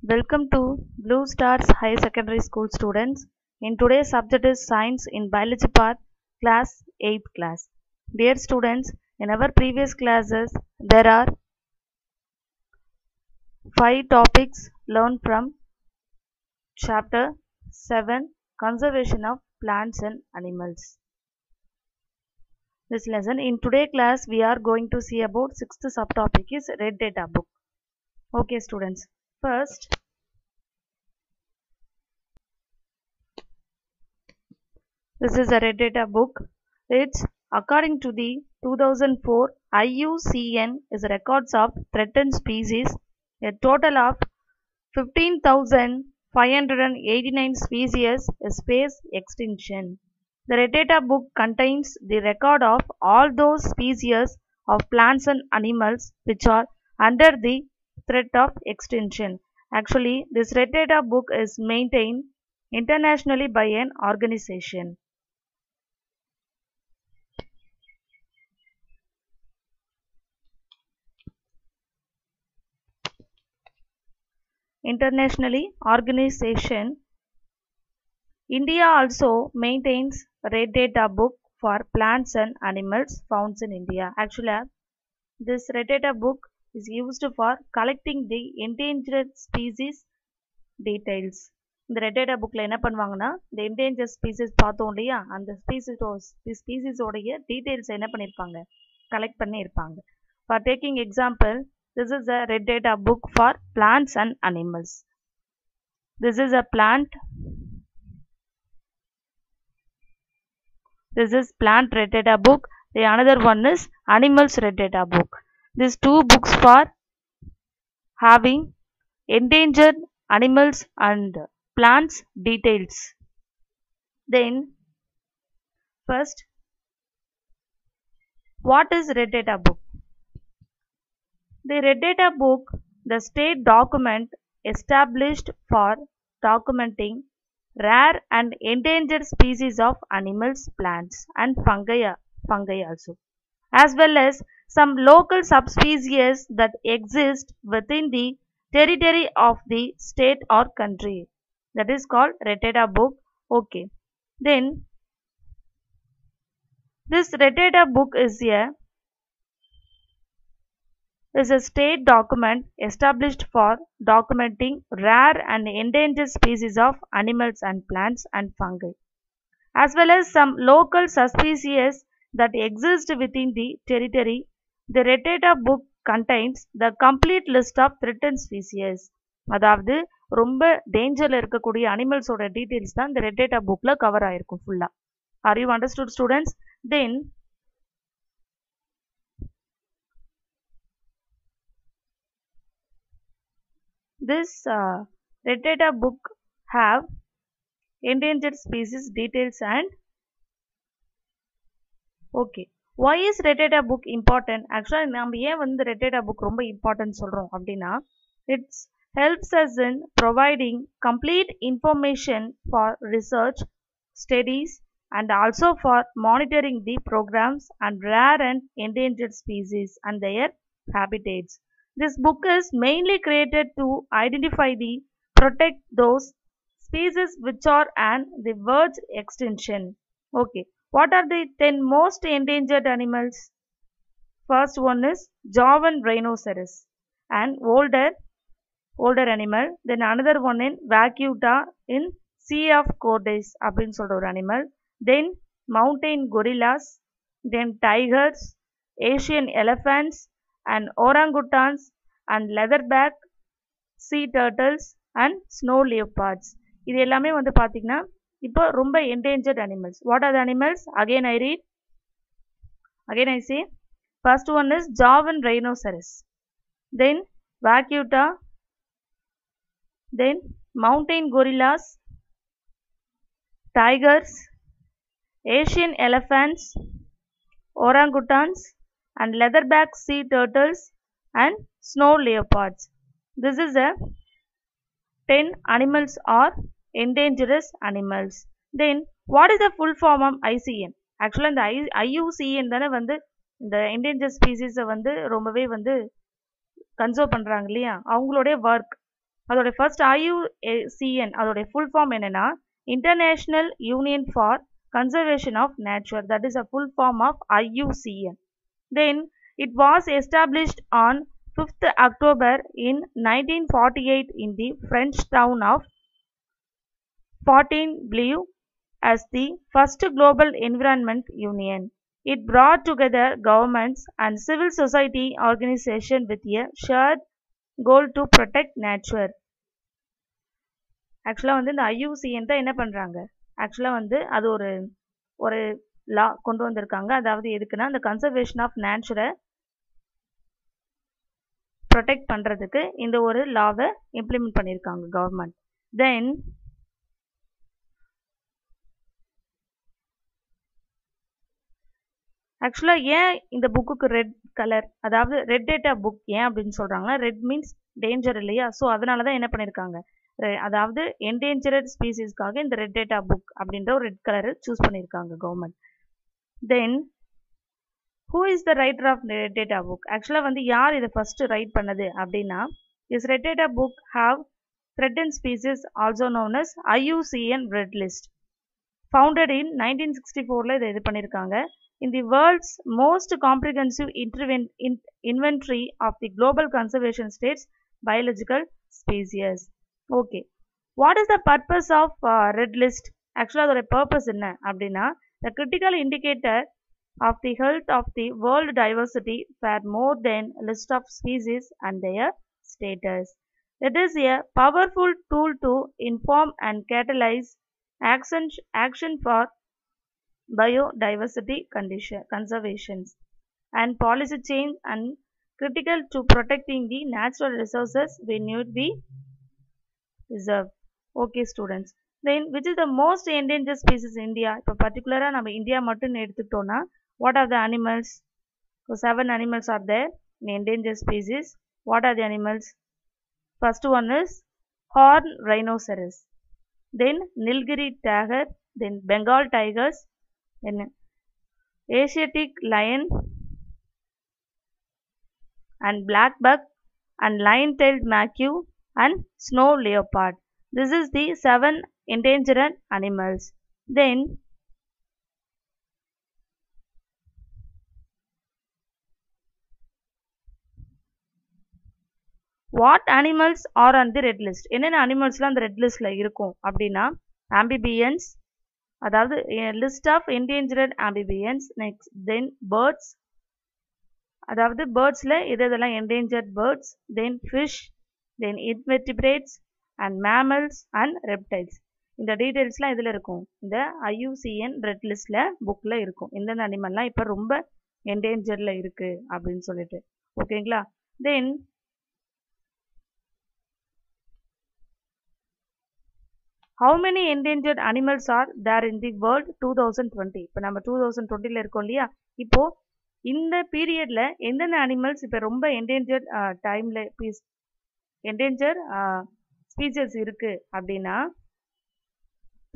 Welcome to Blue Stars High Secondary School students. In today's subject is Science in Biology part, class 8th class. Dear students, in our previous classes, there are 5 topics learned from chapter 7, Conservation of Plants and Animals. This lesson, in today's class, we are going to see about 6th subtopic is Red Data Book. Okay students, first, this is a Red Data book. It's according to the 2004 IUCN is records of threatened species, a total of 15,589 species is face extinction. The Red Data book contains the record of all those species of plants and animals which are under the threat of extinction. Actually, this Red Data book is maintained internationally by an organization. Internationally organization. India also maintains Red Data book for plants and animals found in India. Actually, this Red Data book is used for collecting the endangered species details. இந்த Red Data bookல என்ன பண்ணுவாங்கன்னா இந்த endangered species பார்த்தோம் இல்லையா அந்த species உடைய details என்ன பண்ணிருப்பாங்க கலெக்ட் பண்ணி இருப்பாங்க. For taking example, this is a Red Data book for plants and animals. This is a plant. This is plant Red Data book. The another one is animals Red Data book. These two books for having endangered animals and plants details. Then first, what is Red Data book? The Red Data book, the state document established for documenting rare and endangered species of animals, plants and fungi also, as well as some local subspecies that exist within the territory of the state or country. That is called Red Data book. Okay. Then this Red Data book is a state document established for documenting rare and endangered species of animals and plants and fungi, as well as some local subspecies that exist within the territory. The Red Data book contains the complete list of threatened species. அதாவது ரொம்ப டேஞ்சர்ல இருக்கக்கூடிய அனிமல்ஸோட details தான் இந்த red data புக்ல cover ஆயிருக்கும் ஃபுல்லா. Are you understood students? Then this Red Data book have endangered species details and okay. Why is Red Data book important? Actually, நம்ம ஏன் வந்து Red Data book ரொம்ப important சொல்றோம் அப்படின்னா, it helps us in providing complete information for research, studies and also for monitoring the programs and rare and endangered species and their habitats. This book is mainly created to identify the protect those species which are on the verge extinction. Okay, what are the 10 most endangered animals? First one is Javan rhinoceros, an older animal. Then another one in Vacuita in Sea of Cordes அப்படின்னு சொல்ற ஒரு animal. Then mountain gorillas, then tigers, Asian elephants and orangutans and leatherback sea turtles and snow leopards. இது எல்லாமே வந்து பாத்தீங்கன்னா இப்போ ரொம்ப endangered animals. What are the animals? Again I say. First one is Javan rhinoceros, then Vacuita, then mountain gorillas, tigers, Asian elephants, orangutans and leatherback sea turtles and snow leopards. This is a 10 animals are endangered animals. Then what is the full form of IUCN? Actually இந்த IUCN தானே வந்து இந்த endangered species வந்து ரொம்பவே வந்து conserve பண்றாங்க இல்லையா அவங்களுடைய ஒர்க். அதோட ஃபர்ஸ்ட் IUCN அதோட ஃபுல் ஃபார்ம் என்னன்னா international union for conservation of nature, that is a full form of IUCN. Then it was established on 5th October in 1948 in the French town of Fontainebleau as the first global environment union. It brought together governments and civil society organizations with a shared goal to protect nature. ஆக்சுவலாக வந்து இந்த IUCN தான் என்ன பண்ணுறாங்க, ஆக்சுவலாக வந்து அது ஒரு ஒரு லா கொண்டு வந்திருக்காங்க. அதாவது எதுக்குன்னா இந்த கன்சர்வேஷன் ஆஃப் நேச்சரை ப்ரொடெக்ட் பண்ணுறதுக்கு இந்த ஒரு லாவை இம்ப்ளிமெண்ட் பண்ணியிருக்காங்க கவர்மெண்ட். தென் ஆக்சுவலாக ஏன் இந்த புக்குக்கு ரெட் கலர், அதாவது ரெட் டேட்டா புக் ஏன் அப்படின்னு சொல்கிறாங்கன்னா, ரெட் மீன்ஸ் டேஞ்சர் இல்லையா, ஸோ அதனால தான் என்ன பண்ணியிருக்காங்க, அதாவது என்டேஞ்சரட் ஸ்பீசிஸ்க்காக இந்த ரெட் டேட்டா புக் அப்படின்ற ஒரு ரெட் கலரை சூஸ் பண்ணியிருக்காங்க government. Then who is the writer of red data book, ஆக்சுவலாக வந்து யார் இதை ஃபர்ஸ்ட் ரைட் பண்ணது அப்படின்னா, is red data book have threatened species also known as IUCN Red List, founded in 1964ல இதை இது பண்ணியிருக்காங்க. In the world's most comprehensive inventory of the global conservation states biological species. Okay, what is the purpose of red list? Actually அதோட purpose என்ன அப்படின்னா, the critical indicator of the health of the world diversity for more than a list of species and their status. It is a powerful tool to inform and catalyze action for biodiversity conservation and policy change and critical to protecting the natural resources we need be reserved. Okay students, then which is the most endangered species in India? இப்போ particular நம்ம India மட்டும் எடுத்துட்டோம்னா, what are the animals? So 7 animals are there in endangered species. What are the animals? First one is horn rhinoceros, then Nilgiri tiger, then Bengal tigers, then Asiatic lion and black buck and lion-tailed macaque and snow leopard. This is the 7 endangered animals. Then what animals are on the red list? என்னென்ன அனிமல்ஸ்லாம் அந்த red லிஸ்ட்ல இருக்கும் அப்படின்னா, amphibians, அதாவது list of endangered amphibians. Next then birds, அதாவது பேர்ட்ஸில் இதெல்லாம் endangered birds. Then fish, then invertebrates and mammals and reptiles. இந்த டீட்டெயில்ஸ்லாம் இதில் இருக்கும், இந்த IUCN ரெட் லிஸ்டில் புக்கில் இருக்கும், இந்தந்த அனிமல்லாம் இப்போ ரொம்ப என்டேஞ்சரில் இருக்குது அப்படின்னு சொல்லிட்டு. ஓகேங்களா? தென் how many endangered animals are there in the world 2020? இப்போ நம்ம 2020ல இருக்கோம் இல்லையா, இப்போ இந்த பீரியட்ல எந்தெந்த அனிமல்ஸ் இப்போ ரொம்ப என்டேஞ்சர்ட் டைம்ல என்டேஞ்சர் ஸ்பீசிஸ் இருக்கு அப்படின்னா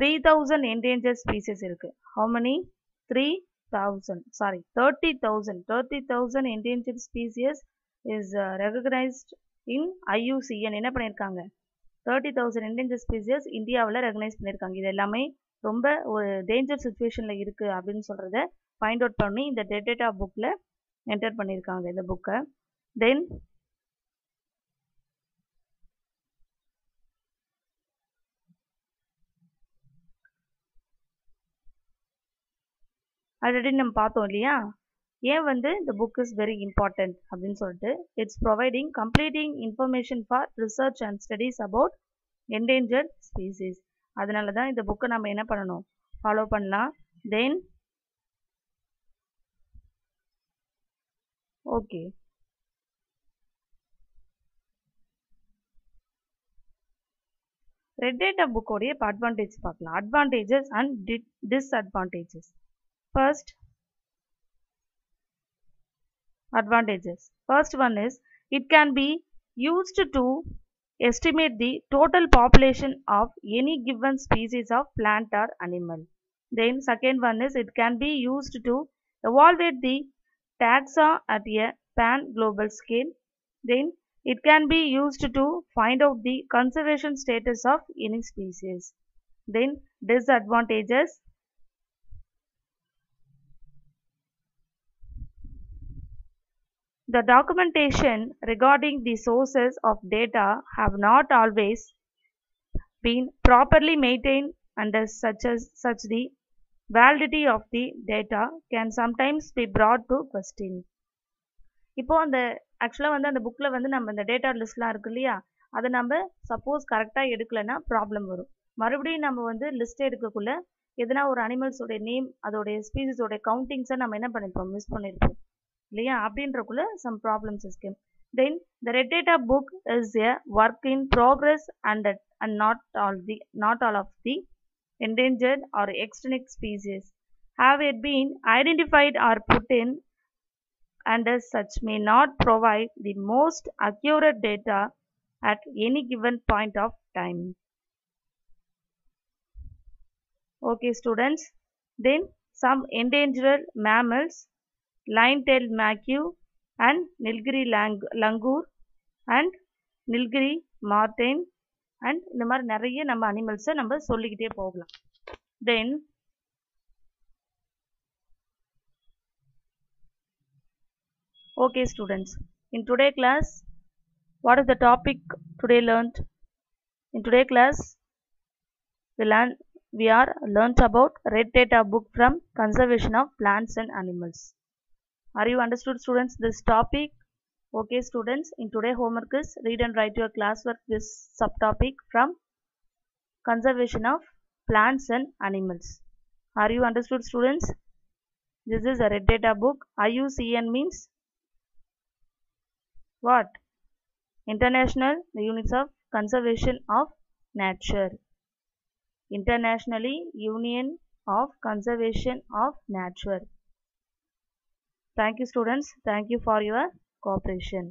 3000 endangered species இருக்கு. How many? 30,000 endangered species is recognized in IUCN. என்ன பண்ணியிருக்காங்க, 30,000 endangered species இந்தியாவில் ரெகனைஸ் பண்ணியிருக்காங்க. இது எல்லாமே ரொம்ப ஒரு டேஞ்சர் சுச்சுவேஷனில் இருக்குது அப்படின்னு சொல்கிறத ஃபைண்ட் அவுட் பண்ணி இந்த டேட்டா புக்கில் என்டர் பண்ணியிருக்காங்க இந்த புக்கை. தென் ஆல்ரெடி நம்ம பார்த்தோம் இல்லையா, ஏன் வந்து இந்த புக் இஸ் வெரி இம்பார்ட்டன்ட் அப்படின்னு சொல்லிட்டு, it's providing completing information for research and studies about endangered species. அதனால தான் இந்த புக்கை நம்ம என்ன பண்ணணும், ஃபாலோ பண்ணலாம். தென் ஓகே, ரெட் டேட்டா புக்கோடைய அட்வான்டேஜ் பார்க்கலாம். Advantages and disadvantages. First, advantages. First one is it can be used to estimate the total population of any given species of plant or animal. Then second one is it can be used to evaluate the taxa at a pan global scale. Then It can be used to find out the conservation status of any species. Then disadvantages. The documentation regarding the sources of data have not always been properly maintained, and as such the validity of the data can sometimes be brought to question. இப்போ அந்த ஆக்சுவலாக வந்து அந்த புக்கில் வந்து நம்ம இந்த data லிஸ்ட்லாம் இருக்கு இல்லையா, அதை நம்ம சப்போஸ் கரெக்டாக எடுக்கலைன்னா ப்ராப்ளம் வரும். மறுபடியும் நம்ம வந்து லிஸ்ட் எடுக்கக்குள்ள எதனா ஒரு அனிமல்ஸோடைய நேம், அதோடைய ஸ்பீசிஸோடைய கவுண்டிங்ஸை நம்ம என்ன பண்ணியிருப்போம், மிஸ் பண்ணியிருப்போம் இல்லையா, அப்படின்றக்குள்ள சம் ப்ராப்ளம்ஸ் இருக்கு. Then the red data book is a work in progress and not all of the endangered or extinct species have it been identified or put in, and as such may not provide the most accurate data at any given point of time. Okay students, then some endangered mammals, line-tailed macaque and Nilgiri langur and Nilgiri marten and இந்த மாதிரி நிறைய நம்ம அனிமல்ஸை நம்ம சொல்லிக்கிட்டே போகலாம். Then okay students, in today class, what is the topic today learned? In today class, we are learnt about red data book from conservation of plants and animals. Are you understood students this topic? Okay students, in today homework is read and write your classwork this subtopic from conservation of plants and animals. Are you understood students? This is a red data book. IUCN means what? International Units of Conservation of Nature. Internationally Union of Conservation of Nature. Thank you students. Thank you for your cooperation.